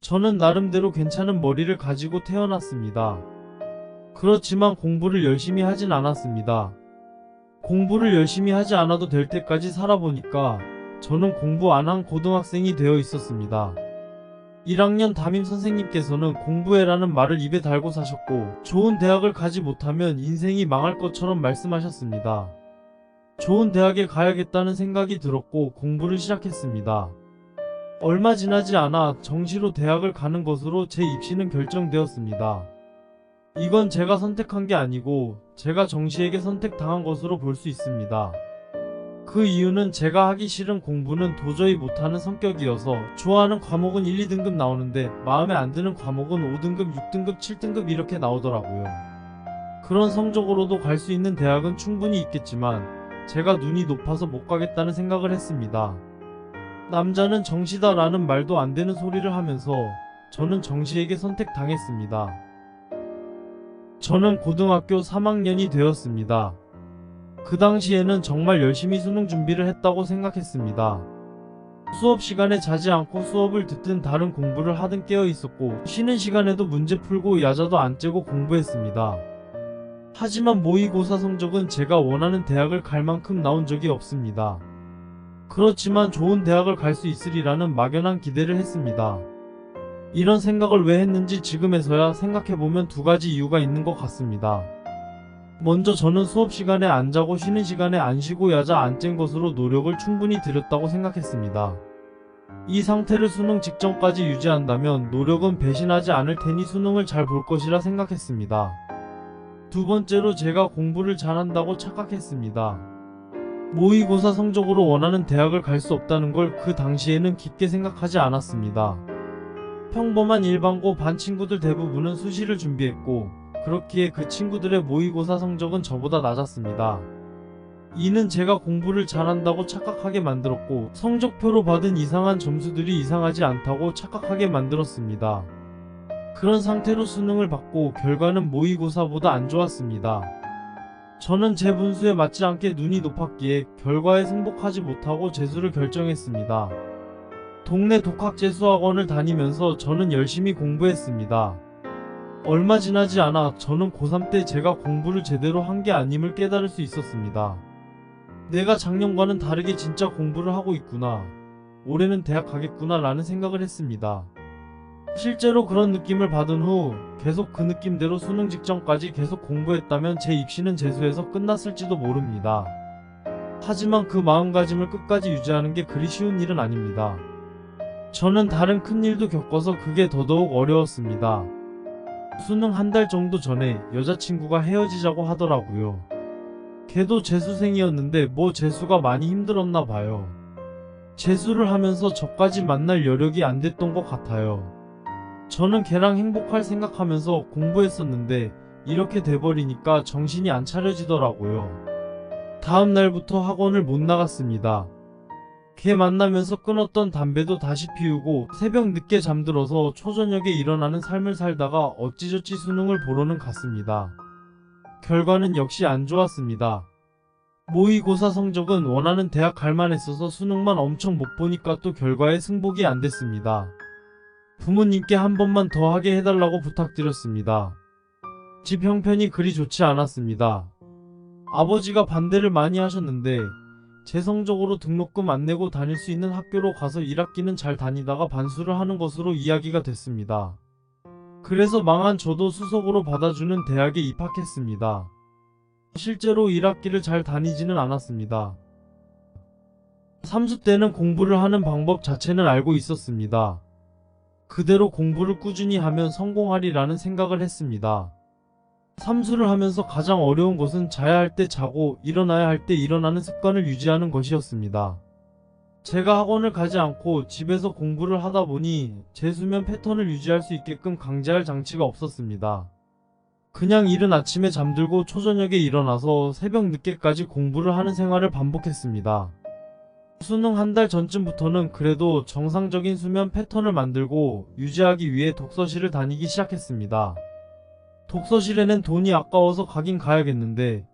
저는 나름대로 괜찮은 머리를 가지고 태어났습니다. 그렇지만 공부를 열심히 하진 않았습니다. 공부를 열심히 하지 않아도 될 때까지 살아보니까 저는 공부 안 한 고등학생이 되어 있었습니다. 1학년 담임 선생님께서는 공부해라는 말을 입에 달고 사셨고 좋은 대학을 가지 못하면 인생이 망할 것처럼 말씀하셨습니다. 좋은 대학에 가야겠다는 생각이 들었고 공부를 시작했습니다. 얼마 지나지 않아 정시로 대학을 가는 것으로 제 입시는 결정되었습니다. 이건 제가 선택한 게 아니고 제가 정시에게 선택당한 것으로 볼 수 있습니다. 그 이유는 제가 하기 싫은 공부는 도저히 못하는 성격이어서 좋아하는 과목은 1, 2등급 나오는데 마음에 안 드는 과목은 5등급, 6등급, 7등급 이렇게 나오더라고요. 그런 성적으로도 갈 수 있는 대학은 충분히 있겠지만 제가 눈이 높아서 못 가겠다는 생각을 했습니다. 남자는 정시다 라는 말도 안 되는 소리를 하면서 저는 정시에게 선택당했습니다. 저는 고등학교 3학년이 되었습니다. 그 당시에는 정말 열심히 수능 준비를 했다고 생각했습니다. 수업 시간에 자지 않고 수업을 듣든 다른 공부를 하든 깨어 있었고 쉬는 시간에도 문제 풀고 야자도 안 째고 공부했습니다. 하지만 모의고사 성적은 제가 원하는 대학을 갈 만큼 나온 적이 없습니다. 그렇지만 좋은 대학을 갈 수 있으리라는 막연한 기대를 했습니다. 이런 생각을 왜 했는지 지금에서야 생각해보면 두 가지 이유가 있는 것 같습니다. 먼저 저는 수업 시간에 안 자고 쉬는 시간에 안 쉬고 야자 안 짠 것으로 노력을 충분히 들였다고 생각했습니다. 이 상태를 수능 직전까지 유지한다면 노력은 배신하지 않을 테니 수능을 잘 볼 것이라 생각했습니다. 두 번째로 제가 공부를 잘한다고 착각했습니다. 모의고사 성적으로 원하는 대학을 갈 수 없다는 걸 그 당시에는 깊게 생각하지 않았습니다. 평범한 일반고 반 친구들 대부분은 수시를 준비했고 그렇기에 그 친구들의 모의고사 성적은 저보다 낮았습니다. 이는 제가 공부를 잘한다고 착각하게 만들었고 성적표로 받은 이상한 점수들이 이상하지 않다고 착각하게 만들었습니다. 그런 상태로 수능을 받고 결과는 모의고사보다 안 좋았습니다. 저는 제 분수에 맞지 않게 눈이 높았기에 결과에 승복하지 못하고 재수를 결정했습니다. 동네 독학재수학원을 다니면서 저는 열심히 공부했습니다. 얼마 지나지 않아 저는 고3 때 제가 공부를 제대로 한 게 아님을 깨달을 수 있었습니다. 내가 작년과는 다르게 진짜 공부를 하고 있구나. 올해는 대학 가겠구나 라는 생각을 했습니다. 실제로 그런 느낌을 받은 후 계속 그 느낌대로 수능 직전까지 계속 공부했다면 제 입시는 재수해서 끝났을지도 모릅니다. 하지만 그 마음가짐을 끝까지 유지하는 게 그리 쉬운 일은 아닙니다. 저는 다른 큰일도 겪어서 그게 더더욱 어려웠습니다. 수능 한 달 정도 전에 여자친구가 헤어지자고 하더라고요. 걔도 재수생이었는데 뭐 재수가 많이 힘들었나 봐요. 재수를 하면서 저까지 만날 여력이 안 됐던 것 같아요. 저는 걔랑 행복할 생각하면서 공부했었는데 이렇게 돼버리니까 정신이 안 차려지더라고요. 다음 날부터 학원을 못 나갔습니다. 걔 만나면서 끊었던 담배도 다시 피우고 새벽 늦게 잠들어서 초저녁에 일어나는 삶을 살다가 어찌저찌 수능을 보러는 갔습니다. 결과는 역시 안 좋았습니다. 모의고사 성적은 원하는 대학 갈만했어서 수능만 엄청 못 보니까 또 결과에 승복이 안 됐습니다. 부모님께 한 번만 더 하게 해달라고 부탁드렸습니다. 집 형편이 그리 좋지 않았습니다. 아버지가 반대를 많이 하셨는데 제 성적으로 등록금 안 내고 다닐 수 있는 학교로 가서 1학기는 잘 다니다가 반수를 하는 것으로 이야기가 됐습니다. 그래서 망한 저도 수석으로 받아주는 대학에 입학했습니다. 실제로 1학기를 잘 다니지는 않았습니다. 3수 때는 공부를 하는 방법 자체는 알고 있었습니다. 그대로 공부를 꾸준히 하면 성공하리라는 생각을 했습니다. 삼수를 하면서 가장 어려운 것은 자야 할 때 자고 일어나야 할 때 일어나는 습관을 유지하는 것이었습니다. 제가 학원을 가지 않고 집에서 공부를 하다 보니 제 수면 패턴을 유지할 수 있게끔 강제할 장치가 없었습니다. 그냥 이른 아침에 잠들고 초저녁에 일어나서 새벽 늦게까지 공부를 하는 생활을 반복했습니다. 수능 한 달 전쯤부터는 그래도 정상적인 수면 패턴을 만들고 유지하기 위해 독서실을 다니기 시작했습니다. 독서실에는 돈이 아까워서 가긴 가야겠는데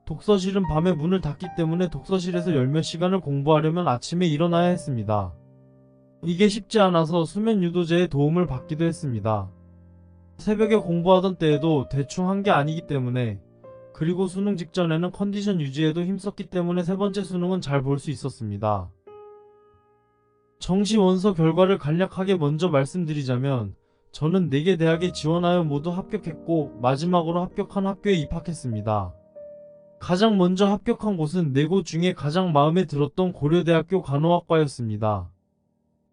독서실은 밤에 문을 닫기 때문에 독서실에서 열몇 시간을 공부하려면 아침에 일어나야 했습니다. 이게 쉽지 않아서 수면 유도제의 도움을 받기도 했습니다. 새벽에 공부하던 때에도 대충 한 게 아니기 때문에, 그리고 수능 직전에는 컨디션 유지에도 힘썼기 때문에 세 번째 수능은 잘 볼 수 있었습니다. 정시 원서 결과를 간략하게 먼저 말씀드리자면, 저는 4개 대학에 지원하여 모두 합격했고 마지막으로 합격한 학교에 입학했습니다. 가장 먼저 합격한 곳은 4곳 중에 가장 마음에 들었던 고려대학교 간호학과였습니다.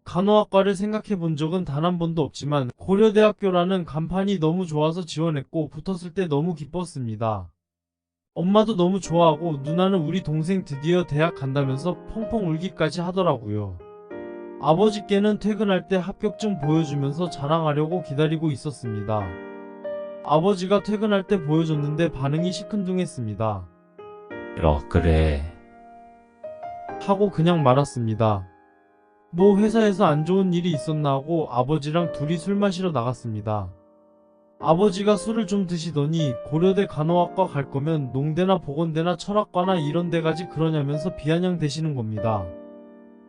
간호학과를 생각해 본 적은 단 한 번도 없지만 고려대학교라는 간판이 너무 좋아서 지원했고 붙었을 때 너무 기뻤습니다. 엄마도 너무 좋아하고 누나는 우리 동생 드디어 대학 간다면서 펑펑 울기까지 하더라고요. 아버지께는 퇴근할 때 합격증 보여주면서 자랑하려고 기다리고 있었습니다. 아버지가 퇴근할 때 보여줬는데 반응이 시큰둥했습니다. 그래. 하고 그냥 말았습니다. 뭐 회사에서 안 좋은 일이 있었나 하고 아버지랑 둘이 술 마시러 나갔습니다. 아버지가 술을 좀 드시더니 고려대 간호학과 갈 거면 농대나 보건대나 철학과나 이런 데 가지 그러냐면서 비아냥 대시는 겁니다.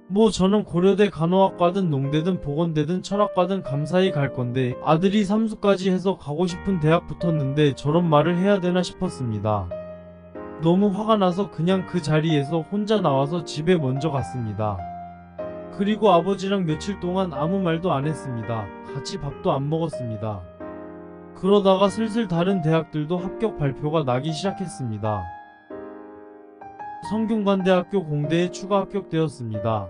뭐 저는 고려대 간호학과든 농대든 보건대든 철학과든 감사히 갈 건데 아들이 삼수까지 해서 가고 싶은 대학 붙었는데 저런 말을 해야 되나 싶었습니다. 너무 화가 나서 그냥 그 자리에서 혼자 나와서 집에 먼저 갔습니다. 그리고 아버지랑 며칠 동안 아무 말도 안 했습니다. 같이 밥도 안 먹었습니다. 그러다가 슬슬 다른 대학들도 합격 발표가 나기 시작했습니다. 성균관대학교 공대에 추가 합격되었습니다.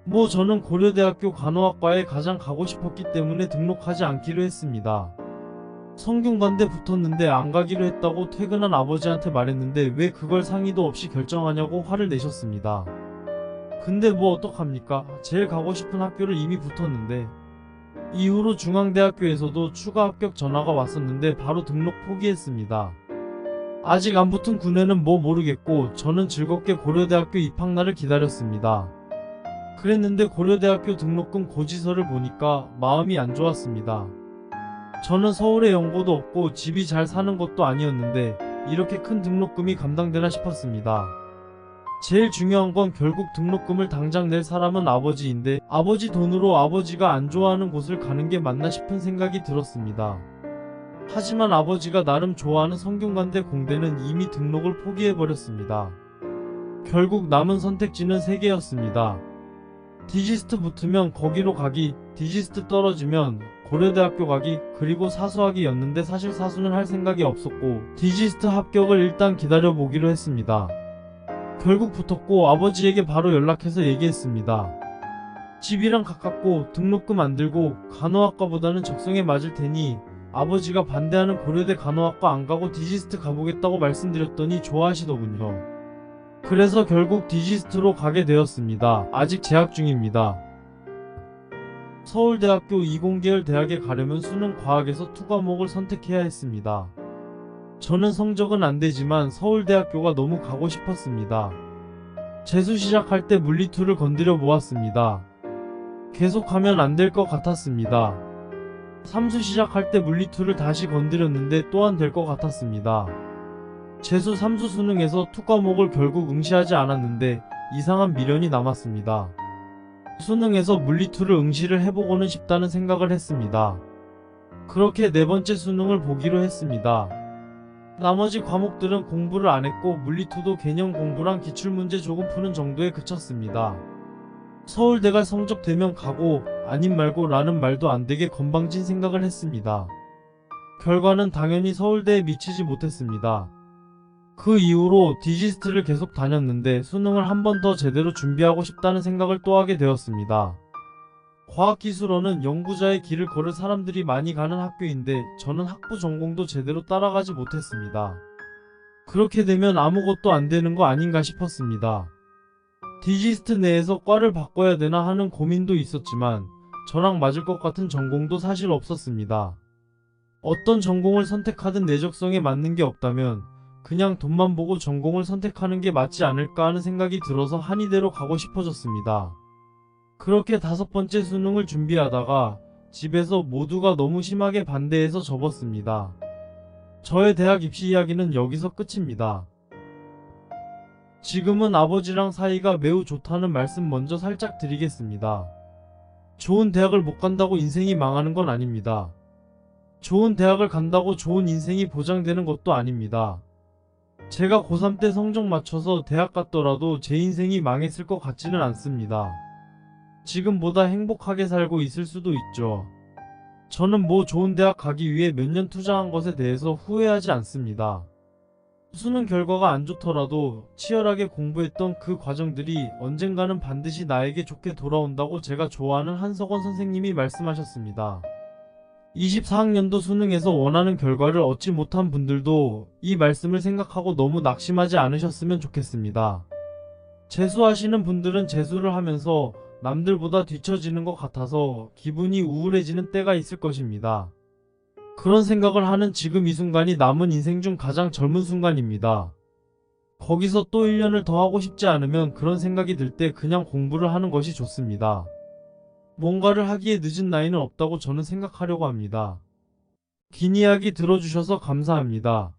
뭐 저는 고려대학교 간호학과에 가장 가고 싶었기 때문에 등록하지 않기로 했습니다. 성균관대 붙었는데 안 가기로 했다고 퇴근한 아버지한테 말했는데 왜 그걸 상의도 없이 결정하냐고 화를 내셨습니다. 근데 뭐 어떡합니까? 제일 가고 싶은 학교를 이미 붙었는데. 이후로 중앙대학교에서도 추가 합격 전화가 왔었는데 바로 등록 포기했습니다. 아직 안 붙은 군에는 뭐 모르겠고 저는 즐겁게 고려대학교 입학날을 기다렸습니다. 그랬는데 고려대학교 등록금 고지서를 보니까 마음이 안 좋았습니다. 저는 서울에 연고도 없고 집이 잘 사는 것도 아니었는데 이렇게 큰 등록금이 감당되나 싶었습니다. 제일 중요한 건 결국 등록금을 당장 낼 사람은 아버지인데 아버지 돈으로 아버지가 안 좋아하는 곳을 가는 게 맞나 싶은 생각이 들었습니다. 하지만 아버지가 나름 좋아하는 성균관대 공대는 이미 등록을 포기해버렸습니다. 결국 남은 선택지는 3개였습니다. 디지스트 붙으면 거기로 가기, 디지스트 떨어지면 고려대학교 가기, 그리고 사수하기였는데 사실 사수는 할 생각이 없었고 디지스트 합격을 일단 기다려보기로 했습니다. 결국 붙었고 아버지에게 바로 연락해서 얘기했습니다. 집이랑 가깝고 등록금 안 들고 간호학과보다는 적성에 맞을 테니 아버지가 반대하는 고려대 간호학과 안 가고 디지스트 가보겠다고 말씀드렸더니 좋아하시더군요. 그래서 결국 디지스트로 가게 되었습니다. 아직 재학 중입니다. 서울대학교 이공계열 대학에 가려면 수능 과학에서 2과목을 선택해야 했습니다. 저는 성적은 안 되지만 서울대학교가 너무 가고 싶었습니다. 재수 시작할 때 물리2를 건드려 보았습니다. 계속하면 안 될 것 같았습니다. 삼수 시작할 때 물리2를 다시 건드렸는데 또한 될 것 같았습니다. 재수 3수 수능에서 2과목을 결국 응시하지 않았는데 이상한 미련이 남았습니다. 수능에서 물리2를 응시를 해보고는 싶다는 생각을 했습니다. 그렇게 4번째 수능을 보기로 했습니다. 나머지 과목들은 공부를 안 했고 물리2도 개념 공부랑 기출문제 조금 푸는 정도에 그쳤습니다. 서울대 갈 성적 되면 가고 아님 말고 라는 말도 안 되게 건방진 생각을 했습니다. 결과는 당연히 서울대에 미치지 못했습니다. 그 이후로 디지스트를 계속 다녔는데 수능을 한 번 더 제대로 준비하고 싶다는 생각을 또 하게 되었습니다. 과학기술원은 연구자의 길을 걸을 사람들이 많이 가는 학교인데 저는 학부 전공도 제대로 따라가지 못했습니다. 그렇게 되면 아무것도 안 되는 거 아닌가 싶었습니다. 디지스트 내에서 과를 바꿔야 되나 하는 고민도 있었지만 저랑 맞을 것 같은 전공도 사실 없었습니다. 어떤 전공을 선택하든 내 적성에 맞는 게 없다면 그냥 돈만 보고 전공을 선택하는 게 맞지 않을까 하는 생각이 들어서 한의대로 가고 싶어졌습니다. 그렇게 5번째 수능을 준비하다가 집에서 모두가 너무 심하게 반대해서 접었습니다. 저의 대학 입시 이야기는 여기서 끝입니다. 지금은 아버지랑 사이가 매우 좋다는 말씀 먼저 살짝 드리겠습니다. 좋은 대학을 못 간다고 인생이 망하는 건 아닙니다. 좋은 대학을 간다고 좋은 인생이 보장되는 것도 아닙니다. 제가 고3 때 성적 맞춰서 대학 갔더라도 제 인생이 망했을 것 같지는 않습니다. 지금보다 행복하게 살고 있을 수도 있죠. 저는 뭐 좋은 대학 가기 위해 몇 년 투자한 것에 대해서 후회하지 않습니다. 수능 결과가 안 좋더라도 치열하게 공부했던 그 과정들이 언젠가는 반드시 나에게 좋게 돌아온다고 제가 좋아하는 한석원 선생님이 말씀하셨습니다. 24학년도 수능에서 원하는 결과를 얻지 못한 분들도 이 말씀을 생각하고 너무 낙심하지 않으셨으면 좋겠습니다. 재수하시는 분들은 재수를 하면서 남들보다 뒤처지는 것 같아서 기분이 우울해지는 때가 있을 것입니다. 그런 생각을 하는 지금 이 순간이 남은 인생 중 가장 젊은 순간입니다. 거기서 또 1년을 더 하고 싶지 않으면 그런 생각이 들 때 그냥 공부를 하는 것이 좋습니다. 뭔가를 하기에 늦은 나이는 없다고 저는 생각하려고 합니다. 긴 이야기 들어주셔서 감사합니다.